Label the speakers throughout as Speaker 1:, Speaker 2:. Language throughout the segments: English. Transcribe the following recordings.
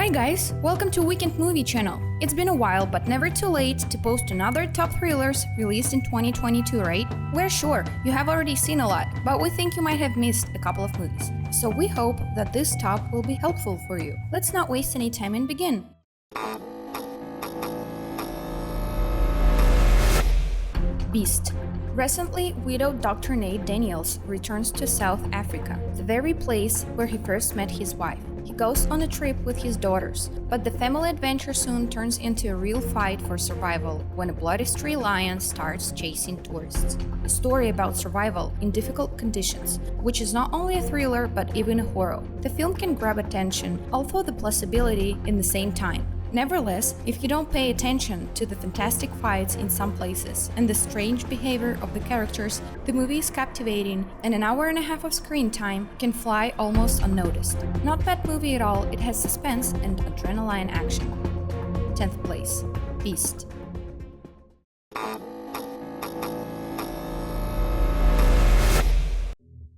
Speaker 1: Hi guys, welcome to Weekend Movie Channel. It's been a while, but never too late to post another top thrillers released in 2022, right? We're sure you have already seen a lot, but we think you might have missed a couple of movies. So we hope that this top will be helpful for you. Let's not waste any time and begin. Beast. Recently, widowed Dr. Nate Daniels returns to South Africa, the very place where he first met his wife. He goes on a trip with his daughters, but the family adventure soon turns into a real fight for survival when a bloody stray lion starts chasing tourists. A story about survival in difficult conditions, which is not only a thriller but even a horror. The film can grab attention, although the plausibility in the same time. Nevertheless, if you don't pay attention to the fantastic fights in some places and the strange behavior of the characters, the movie is captivating and an hour and a half of screen time can fly almost unnoticed. Not bad movie at all, it has suspense and adrenaline action. 10th place, Beast.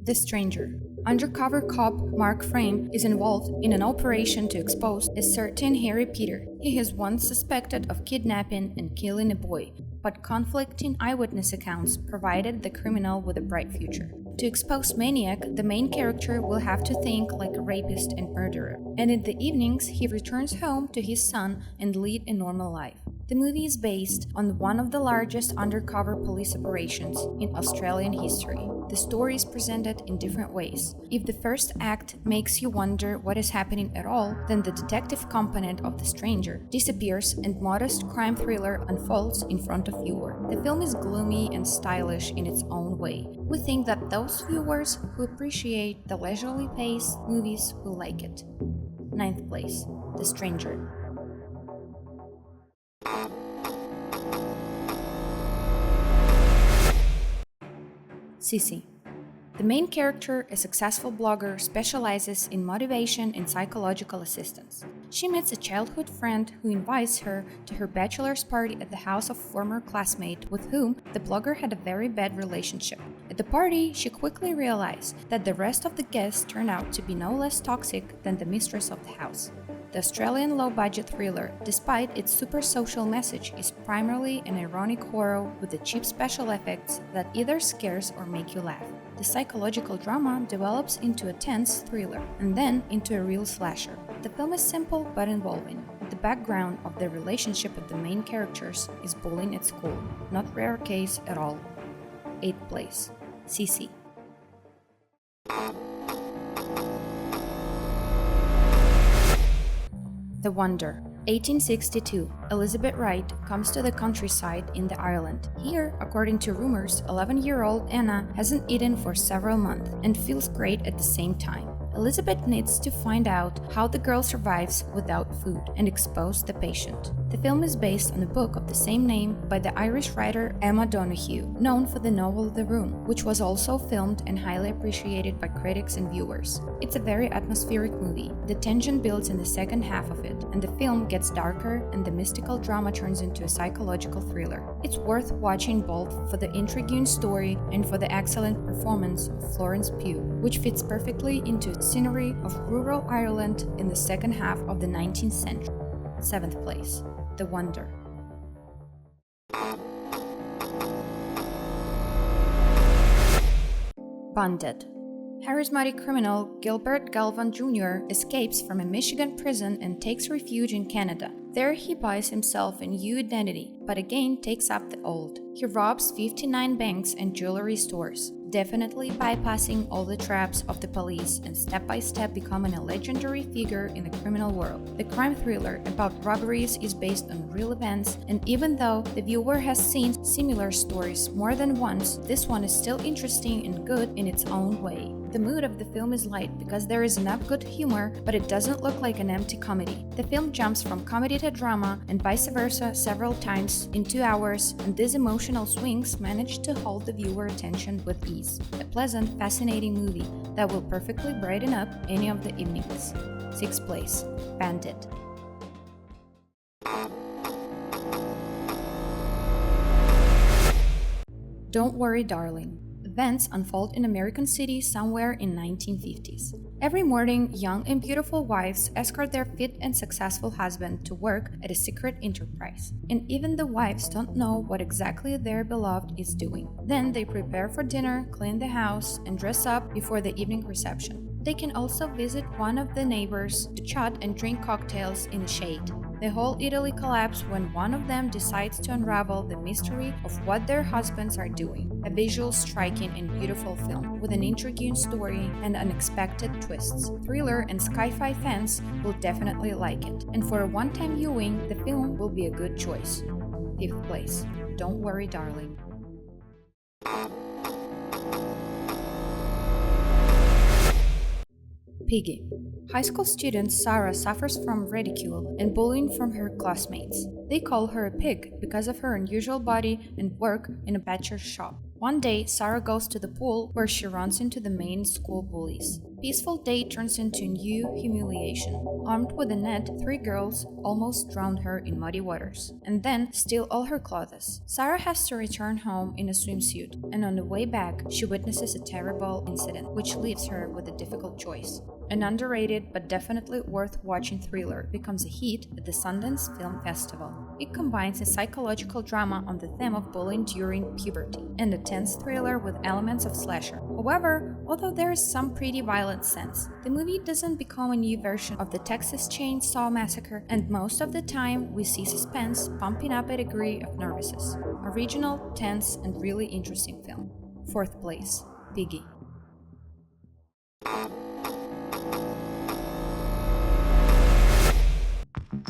Speaker 1: The Stranger. Undercover cop Mark Frame is involved in an operation to expose a certain Harry Peter. He is once suspected of kidnapping and killing a boy, but conflicting eyewitness accounts provided the criminal with a bright future. To expose Maniac, the main character will have to think like a rapist and murderer, and in the evenings he returns home to his son and lead a normal life. The movie is based on one of the largest undercover police operations in Australian history. The story is presented in different ways. If the first act makes you wonder what is happening at all, then the detective component of The Stranger disappears and modest crime thriller unfolds in front of viewer. The film is gloomy and stylish in its own way. We think that those viewers who appreciate the leisurely paced movies will like it. 9th place, The Stranger. Sissy. The main character, a successful blogger, specializes in motivation and psychological assistance. She meets a childhood friend who invites her to her bachelor's party at the house of a former classmate with whom the blogger had a very bad relationship. At the party, she quickly realized that the rest of the guests turned out to be no less toxic than the mistress of the house. The Australian low-budget thriller, despite its super social message, is primarily an ironic horror with the cheap special effects that either scares or make you laugh. The psychological drama develops into a tense thriller and then into a real slasher. The film is simple but involving. The background of the relationship of the main characters is bullying at school, not rare case at all. 8th place, Sissy. The Wonder. 1862, Elizabeth Wright comes to the countryside in the Ireland. Here, according to rumors, 11-year-old Anna hasn't eaten for several months and feels great at the same time. Elizabeth needs to find out how the girl survives without food and expose the patient. The film is based on a book of the same name by the Irish writer Emma Donoghue, known for the novel The Room, which was also filmed and highly appreciated by critics and viewers. It's a very atmospheric movie. The tension builds in the second half of it, and the film gets darker and the mystical drama turns into a psychological thriller. It's worth watching both for the intriguing story and for the excellent performance of Florence Pugh, which fits perfectly into the scenery of rural Ireland in the second half of the 19th century. 7th place, The Wonder. Bonded. Charismatic criminal Gilbert Galvan Jr. escapes from a Michigan prison and takes refuge in Canada. There he buys himself a new identity, but again takes up the old. He robs 59 banks and jewelry stores, definitely bypassing all the traps of the police and step by step becoming a legendary figure in the criminal world. The crime thriller about robberies is based on real events, and even though the viewer has seen similar stories more than once, this one is still interesting and good in its own way. The mood of the film is light because there is enough good humor, but it doesn't look like an empty comedy. The film jumps from comedy to drama and vice versa several times in 2 hours, and these emotional swings manage to hold the viewer attention with ease. A pleasant, fascinating movie that will perfectly brighten up any of the evenings. 6th place, Bandit. Don't Worry, Darling. Events unfold in American City somewhere in 1950s. Every morning, young and beautiful wives escort their fit and successful husband to work at a secret enterprise. And even the wives don't know what exactly their beloved is doing. Then they prepare for dinner, clean the house, and dress up before the evening reception. They can also visit one of the neighbors to chat and drink cocktails in the shade. The whole Italy collapses when one of them decides to unravel the mystery of what their husbands are doing. A visual, striking, and beautiful film with an intriguing story and unexpected twists. Thriller and sci-fi fans will definitely like it, and for a one-time viewing, the film will be a good choice. 5th place. Don't Worry, Darling. Piggy. High school student Sarah suffers from ridicule and bullying from her classmates. They call her a pig because of her unusual body and work in a butcher's shop. One day, Sarah goes to the pool where she runs into the main school bullies. Peaceful day turns into new humiliation. Armed with a net, 3 girls almost drown her in muddy waters, and then steal all her clothes. Sarah has to return home in a swimsuit, and on the way back, she witnesses a terrible incident, which leaves her with a difficult choice. An underrated but definitely worth watching thriller becomes a hit at the Sundance Film Festival. It combines a psychological drama on the theme of bullying during puberty and a tense thriller with elements of slasher. However, although there is some pretty violent sense, the movie doesn't become a new version of the Texas Chainsaw Massacre, and most of the time we see suspense pumping up a degree of nervousness. Original, tense, and really interesting film. 4th place. Piggy.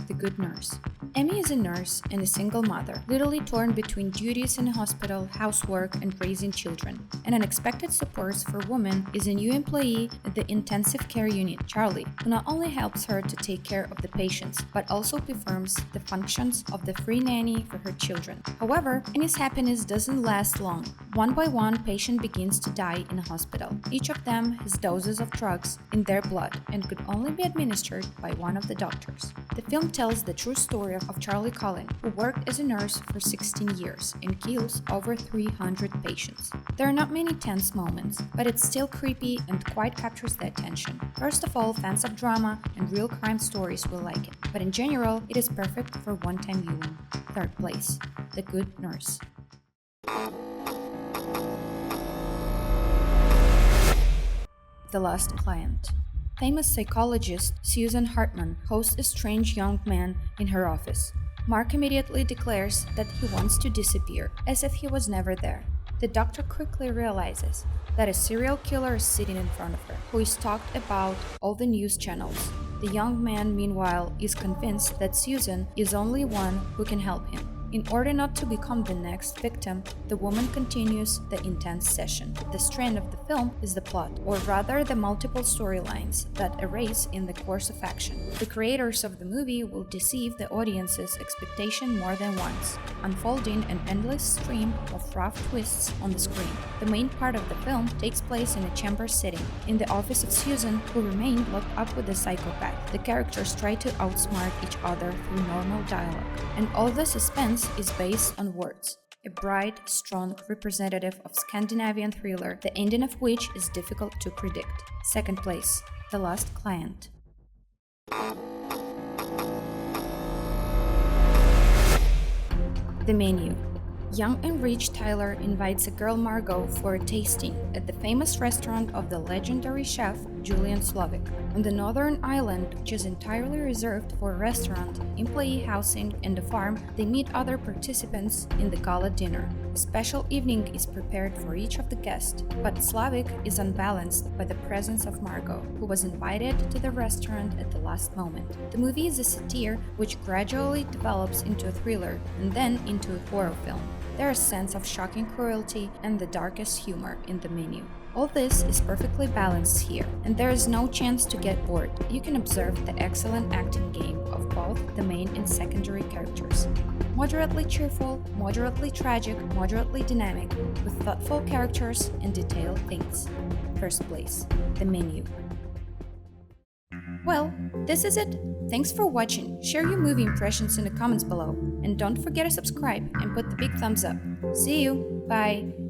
Speaker 1: The Good Nurse. Amy is a nurse and a single mother, literally torn between duties in a hospital, housework, and raising children. An unexpected support for women is a new employee at the intensive care unit, Charlie, who not only helps her to take care of the patients, but also performs the functions of the free nanny for her children. However, Amy's happiness doesn't last long. One by one, patient begins to die in a hospital. Each of them has doses of drugs in their blood and could only be administered by one of the doctors. The film tells the true story of Charlie Cullen, who worked as a nurse for 16 years and kills over 300 patients. There are not many tense moments, but it's still creepy and quite captures the attention. First of all, fans of drama and real crime stories will like it, but in general, it is perfect for one-time viewing. 3rd place. The Good Nurse. The Last Client. Famous psychologist Susan Hartman hosts a strange young man in her office. Mark immediately declares that he wants to disappear, as if he was never there. The doctor quickly realizes that a serial killer is sitting in front of her, who is talked about all the news channels. The young man, meanwhile, is convinced that Susan is only one who can help him. In order not to become the next victim, the woman continues the intense session. The strand of the film is the plot, or rather the multiple storylines that arise in the course of action. The creators of the movie will deceive the audience's expectation more than once, unfolding an endless stream of rough twists on the screen. The main part of the film takes place in a chamber setting, in the office of Susan, who remained locked up with a psychopath. The characters try to outsmart each other through normal dialogue, and all the suspense is based on words. A bright, strong representative of Scandinavian thriller, the ending of which is difficult to predict. 2nd place. The Last Client. The Menu. Young and rich Tyler invites a girl Margot for a tasting at the famous restaurant of the legendary chef Julian Slavic. On the northern island, which is entirely reserved for restaurant, employee housing, and a farm, they meet other participants in the gala dinner. A special evening is prepared for each of the guests, but Slavic is unbalanced by the presence of Margot, who was invited to the restaurant at the last moment. The movie is a satire which gradually develops into a thriller and then into a horror film. There is a sense of shocking cruelty and the darkest humor in The Menu. All this is perfectly balanced here, and there is no chance to get bored. You can observe the excellent acting game of both the main and secondary characters. Moderately cheerful, moderately tragic, moderately dynamic, with thoughtful characters and detailed themes. 1st place. The Menu. Well, this is it. Thanks for watching. Share your movie impressions in the comments below. And don't forget to subscribe and put the big thumbs up. See you. Bye.